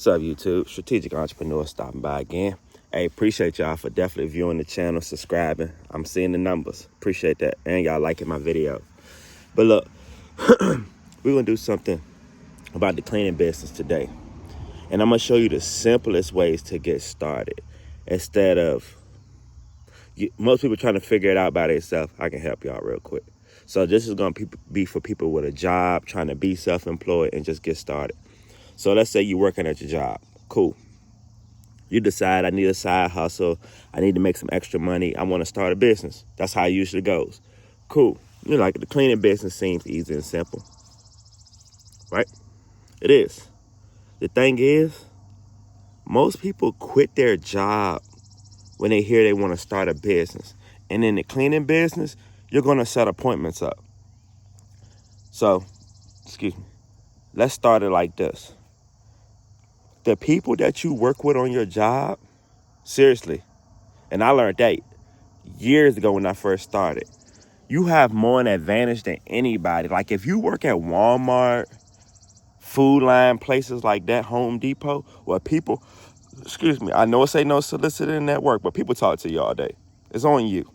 What's up, YouTube? Strategic Entrepreneur stopping by again. Hey, appreciate y'all for definitely viewing the channel, subscribing. I'm seeing the numbers. Appreciate that. And y'all liking my video. But look, we're going to do something about the cleaning business today. And I'm going to show you the simplest ways to get started. Instead of most people trying to figure it out by themselves, I can help y'all real quick. So this is going to be for people with a job, trying to be self-employed and just get started. So let's say you're working at your job. Cool. You decide I need a side hustle. I need to make some extra money. I want to start a business. That's how it usually goes. Cool. You know, like the cleaning business seems easy and simple, right? It is. The thing is, most people quit their job when they hear they want to start a business. And in the cleaning business, you're going to set appointments up. So, let's start it like this. The people that you work with on your job, seriously, and I learned that years ago when I first started, you have more an advantage than anybody. Like if you work at Walmart, Food Line, places like that, Home Depot, where people, I know it ain't no soliciting that work, but people talk to you all day. It's on you.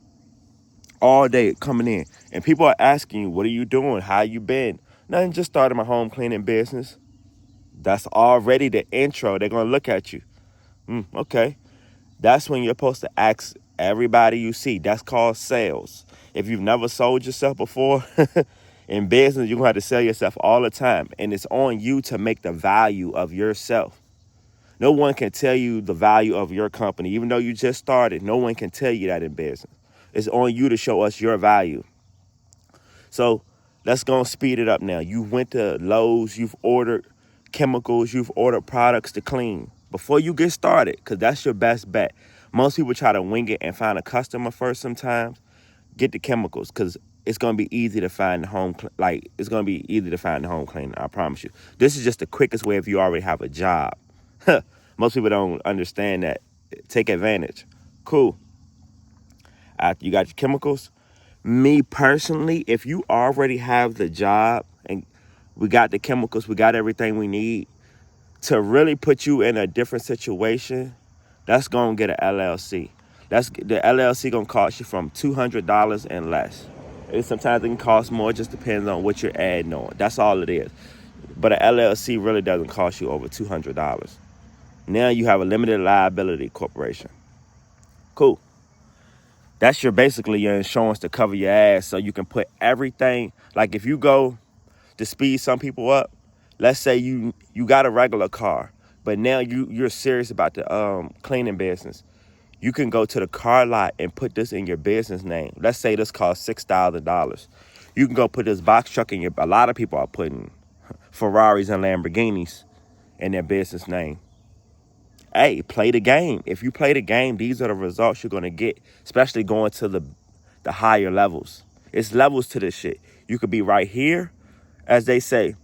All day coming in. And people are asking you, what are you doing? How you been? Nothing, just started my home cleaning business. That's already the intro. They're going to look at you. Okay. That's when you're supposed to ask everybody you see. That's called sales. If you've never sold yourself before, in business, you're going to have to sell yourself all the time. And it's on you to make the value of yourself. No one can tell you the value of your company. Even though you just started, no one can tell you that in business. It's on you to show us your value. So let's go and speed it up now. You went to Lowe's, you've ordered chemicals, you've ordered products to clean. Before you get started, because that's your best bet. Most people try to wing it and find a customer first sometimes. Get the chemicals, because it's going to be easy to find the home, it's going to be easy to find the home cleaner, I promise you. This is just the quickest way if you already have a job. Most people don't understand that. Take advantage. Cool. After you got your chemicals, me personally, if you already have the job and we got the chemicals, we got everything we need to really put you in a different situation, that's going to get an LLC. The LLC going to cost you from $200 and less. And sometimes it can cost more, it just depends on what you're adding on. That's all it is. But an LLC really doesn't cost you over $200. Now you have a limited liability corporation. Cool. That's basically your insurance to cover your ass so you can put everything. Like if you go to speed some people up, let's say you got a regular car, but now you're serious about the cleaning business. You can go to the car lot and put this in your business name. Let's say this costs $6,000. You can go put this box truck in a lot of people are putting Ferraris and Lamborghinis in their business name. Hey, play the game. If you play the game, these are the results you're going to get, especially going to the higher levels. It's levels to this shit. You could be right here, as they say,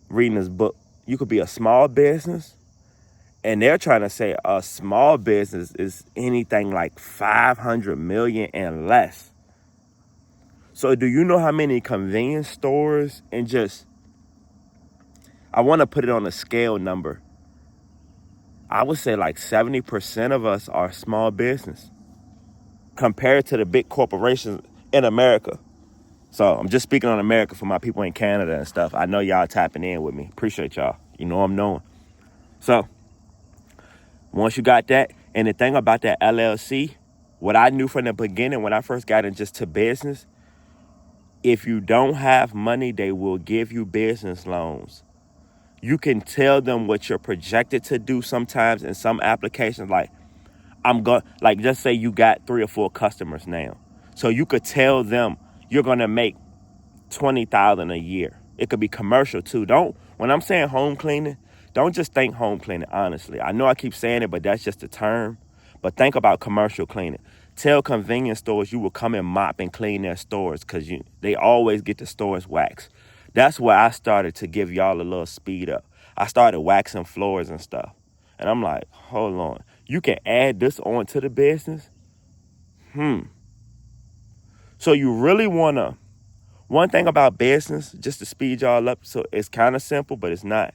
reading this book. You could be a small business, and they're trying to say a small business is anything like 500 million and less. So do you know how many convenience stores and I want to put it on a scale number. I would say like 70% of us are small business compared to the big corporations in America. So I'm just speaking on America for my people in Canada and stuff. I know y'all tapping in with me. Appreciate y'all. You know I'm knowing. So once you got that, and the thing about that LLC, what I knew from the beginning when I first got into business, if you don't have money, they will give you business loans. You can tell them what you're projected to do sometimes in some applications. Just say you got 3 or 4 customers now. So you could tell them you're going to make $20,000 a year. It could be commercial too. When I'm saying home cleaning, don't just think home cleaning, honestly. I know I keep saying it, but that's just a term. But think about commercial cleaning. Tell convenience stores you will come and mop and clean their stores because they always get the stores waxed. That's where I started to give y'all a little speed up. I started waxing floors and stuff. And I'm like, hold on. You can add this on to the business? So you really want to, one thing about business, just to speed y'all up, so it's kind of simple, but it's not.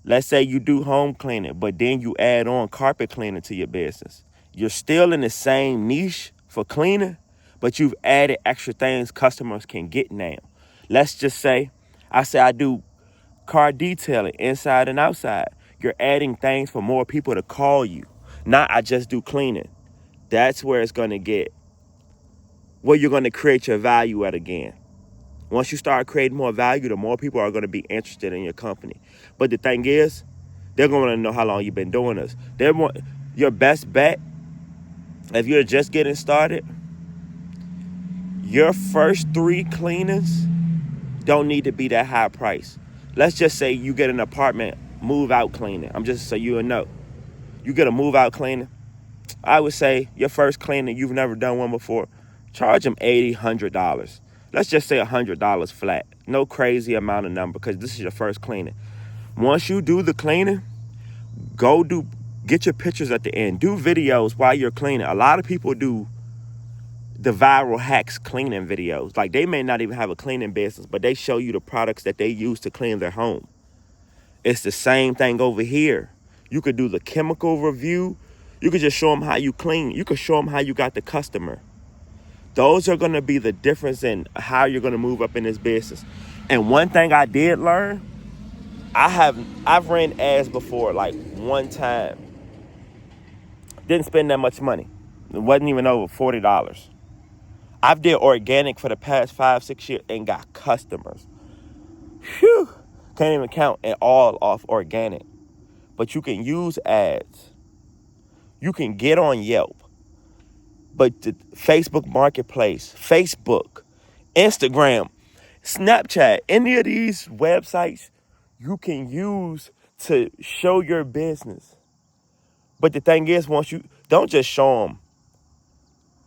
Let's say you do home cleaning, but then you add on carpet cleaning to your business. You're still in the same niche for cleaning, but you've added extra things customers can get now. Let's just say I do car detailing inside and outside. You're adding things for more people to call you. Not I just do cleaning. That's where it's going to get, where you're going to create your value at again. Once you start creating more value, the more people are going to be interested in your company. But the thing is, they're going to know how long you've been doing this. Your best bet, if you're just getting started, your first 3 cleanings don't need to be that high price. Let's just say you get an apartment move out cleaning. I'm just so you know. You get a move out cleaning. I would say your first cleaning, you've never done one before, charge them $80, $100. Let's just say $100 flat. No crazy amount of number because this is your first cleaning. Once you do the cleaning, get your pictures at the end. Do videos while you're cleaning. A lot of people do the viral hacks cleaning videos. Like they may not even have a cleaning business, but they show you the products that they use to clean their home. It's the same thing over here. You could do the chemical review. You could just show them how you clean. You could show them how you got the customer. Those are going to be the difference in how you're going to move up in this business. And one thing I did learn, I've ran ads before, like one time. Didn't spend that much money. It wasn't even over $40. I've did organic for the past 5-6 years and got customers. Phew. Can't even count it all off organic. But you can use ads. You can get on Yelp. But the Facebook Marketplace, Facebook, Instagram, Snapchat, any of these websites you can use to show your business. But the thing is, once you don't just show them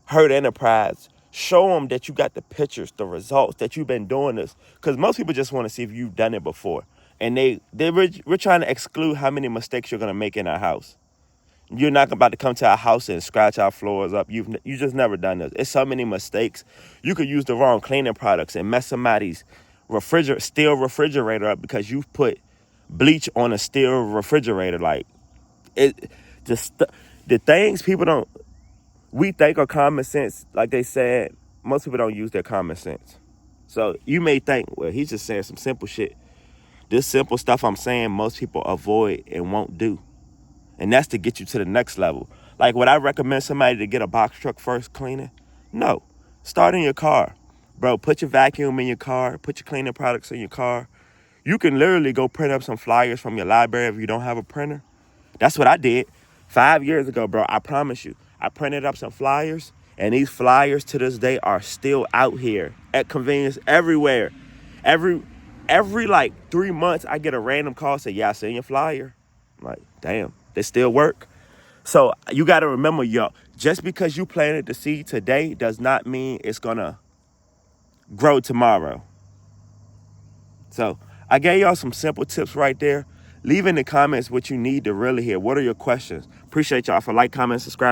Hurt Enterprise, show them that you got the pictures, the results, that you've been doing this. Because most people just want to see if you've done it before. And we're trying to exclude how many mistakes you're going to make in our house. You're not about to come to our house and scratch our floors up. You just never done this. It's so many mistakes. You could use the wrong cleaning products and mess somebody's steel refrigerator up because you put bleach on a steel refrigerator. Like the things we think are common sense. Like they said, most people don't use their common sense. So you may think, well, he's just saying some simple shit. This simple stuff I'm saying, most people avoid and won't do. And that's to get you to the next level. Like, would I recommend somebody to get a box truck first cleaning? No. Start in your car. Bro, put your vacuum in your car. Put your cleaning products in your car. You can literally go print up some flyers from your library if you don't have a printer. That's what I did 5 years ago, bro. I promise you. I printed up some flyers, and these flyers to this day are still out here at convenience everywhere. Every like 3 months, I get a random call say, yeah, I seen your flyer. I'm like, damn. They still work. So you got to remember, yo, just because you planted the seed today does not mean it's going to grow tomorrow. So I gave y'all some simple tips right there. Leave in the comments what you need to really hear. What are your questions? Appreciate y'all for comment, subscribe.